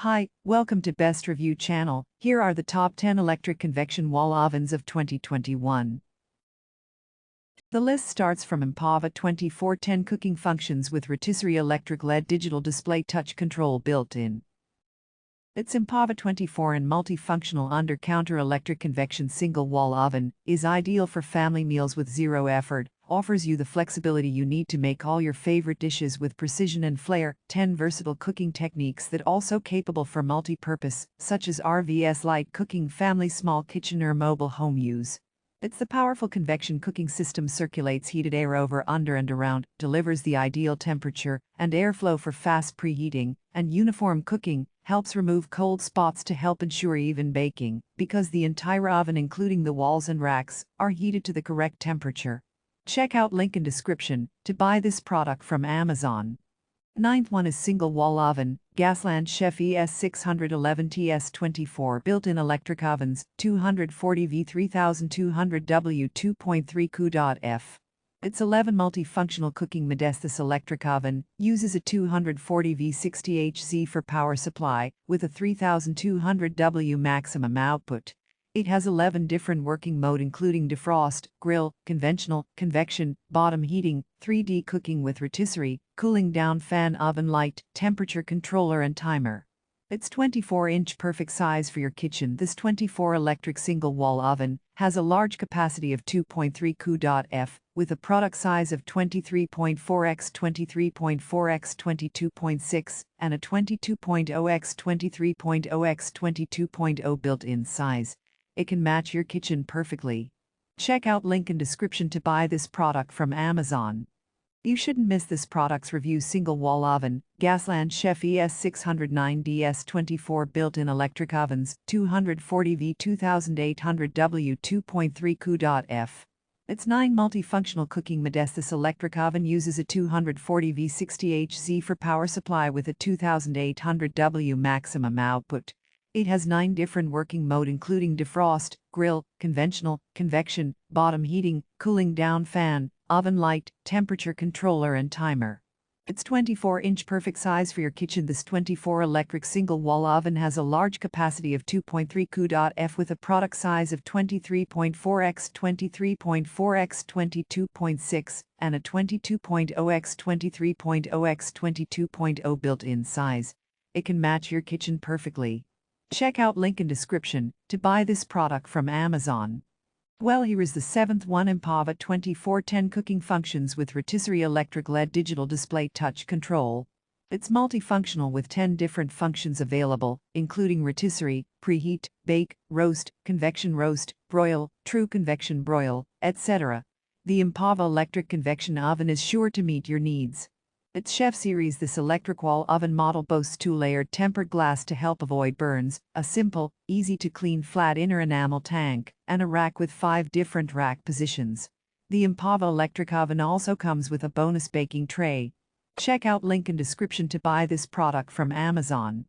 Hi, welcome to Best Review channel. Here are the top 10 electric convection wall ovens of 2021. The list starts from Empava 2410 cooking functions with rotisserie electric LED digital display touch control built in. Its Empava 24 and multifunctional under-counter electric convection single wall oven is ideal for family meals with zero effort, offers you the flexibility you need to make all your favorite dishes with precision and flair, 10 versatile cooking techniques that also capable for multi-purpose, such as RVS light cooking, family small kitchen or mobile home use. It's the powerful convection cooking system circulates heated air over, under and around, delivers the ideal temperature and airflow for fast preheating, and uniform cooking, helps remove cold spots to help ensure even baking, because the entire oven including the walls and racks are heated to the correct temperature. Check out link in description to buy this product from Amazon. Ninth one is single wall oven, GASLAND Chef ES611TS24 built-in electric ovens, 240V 3200W 2.3 Q.F. Its 11 multifunctional cooking Modestus electric oven uses a 240V 60Hz for power supply with a 3200W maximum output. It has 11 different working mode including defrost, grill, conventional, convection, bottom heating, 3D cooking with rotisserie, cooling down fan, oven light, temperature controller and timer. It's 24-inch perfect size for your kitchen. This 24 electric single wall oven has a large capacity of 2.3 Q.F with a product size of 23.4x 23.4x 22.6 and a 22.0x 23.0x 22.0 built-in size. It can match your kitchen perfectly. Check out link in description to buy this product from Amazon. You shouldn't miss this product's review. Single wall oven, GASLAND Chef ES609DS24 built-in electric ovens, 240V 2800W 2.3 Q.F. Its 9 multifunctional cooking Modestus electric oven uses a 240V 60Hz for power supply with a 2800W maximum output. It has 9 different working mode including defrost, grill, conventional, convection, bottom heating, cooling down fan, oven light, temperature controller and timer. It's 24-inch perfect size for your kitchen. This 24 electric single wall oven has a large capacity of 2.3 Q.F with a product size of 23.4x 23.4x 22.6 and a 22.0x 23.0x 22.0 built-in size. It can match your kitchen perfectly. Check out link in description to buy this product from Amazon. Well, here is the 7th one. Empava 2410 cooking functions with rotisserie electric LED digital display touch control. It's multifunctional with 10 different functions available, including rotisserie, preheat, bake, roast, convection roast, broil, true convection broil, etc. The Empava electric convection oven is sure to meet your needs. Its Chef Series. This electric wall oven model boasts 2-layered tempered glass to help avoid burns, a simple, easy-to-clean flat inner enamel tank, and a rack with 5 different rack positions. The Empava electric oven also comes with a bonus baking tray. Check out link in description to buy this product from Amazon.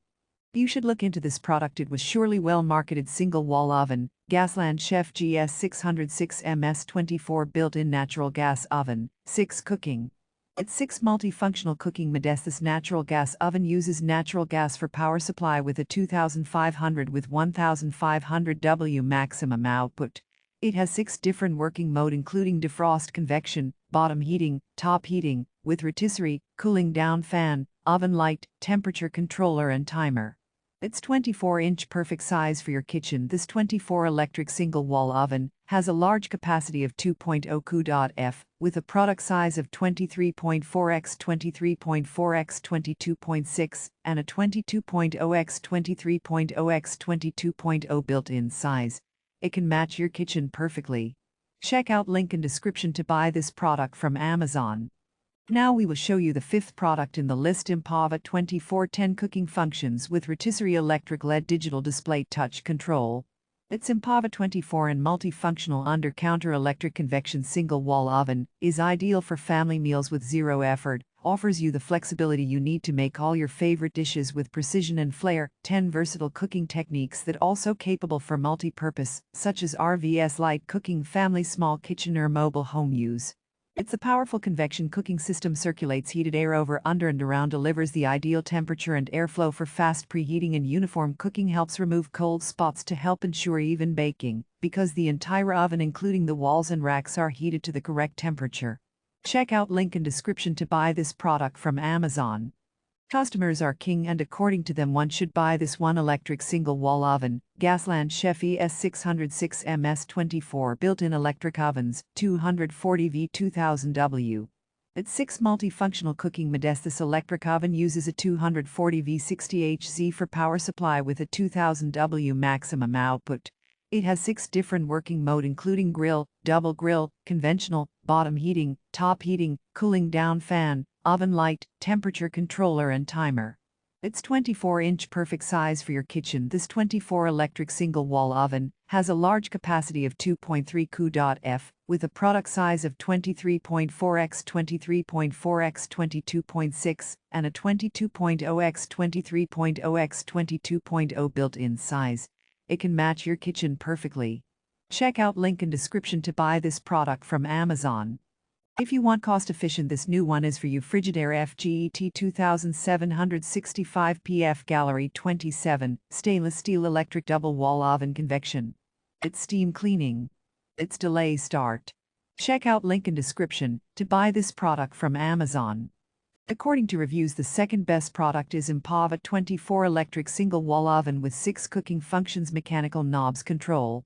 You should look into this product. It was surely well marketed. Single wall oven, GASLAND Chef GS606 MS24 built-in natural gas oven, 6 cooking. Its 6 multifunctional cooking Modestus natural gas oven uses natural gas for power supply with a 2500 with 1500W maximum output. It has 6 different working mode including defrost, convection, bottom heating, top heating, with rotisserie, cooling down fan, oven light, temperature controller and timer. It's 24-inch perfect size for your kitchen. This 24 electric single wall oven has a large capacity of 2.0 Q.F with a product size of 23.4x 23.4x 22.6 and a 22.0x 23.0x 22.0 built-in size. It can match your kitchen perfectly. Check out link in description to buy this product from Amazon. Now we will show you the 5th product in the list. Empava 2410 cooking functions with rotisserie electric LED digital display touch control. Its Empava 24 and multifunctional under-counter electric convection single wall oven is ideal for family meals with zero effort, offers you the flexibility you need to make all your favorite dishes with precision and flair, 10 versatile cooking techniques that also capable for multi-purpose, such as RVS light cooking, family small kitchen or mobile home use. It's a powerful convection cooking system, circulates heated air over, under, and around, delivers the ideal temperature and airflow for fast preheating and uniform cooking, helps remove cold spots to help ensure even baking, because the entire oven including the walls and racks are heated to the correct temperature. Check out link in description to buy this product from Amazon. Customers are king, and according to them, one should buy this one electric single-wall oven, GASLAND Chef ES606 MS24 built-in electric ovens, 240V 2000W. Its 6 multifunctional cooking mode. This electric oven uses a 240V 60Hz for power supply with a 2000W maximum output. It has 6 different working modes including grill, double grill, conventional, bottom heating, top heating, cooling down fan, oven light, temperature controller and timer. It's 24-inch perfect size for your kitchen. This 24 electric single-wall oven has a large capacity of 2.3 cu.f with a product size of 23.4x 23.4x 22.6 and a 22.0x 23.0x 22.0 built-in size. It can match your kitchen perfectly. Check out link in description to buy this product from Amazon. If you want cost efficient, this new one is for you. Frigidaire FGET 2765 PF Gallery 27 stainless steel electric double wall oven convection. It's steam cleaning. It's delay start. Check out link in description to buy this product from Amazon. According to reviews, the second best product is Empava 24 electric single wall oven with 6 cooking functions, mechanical knobs control.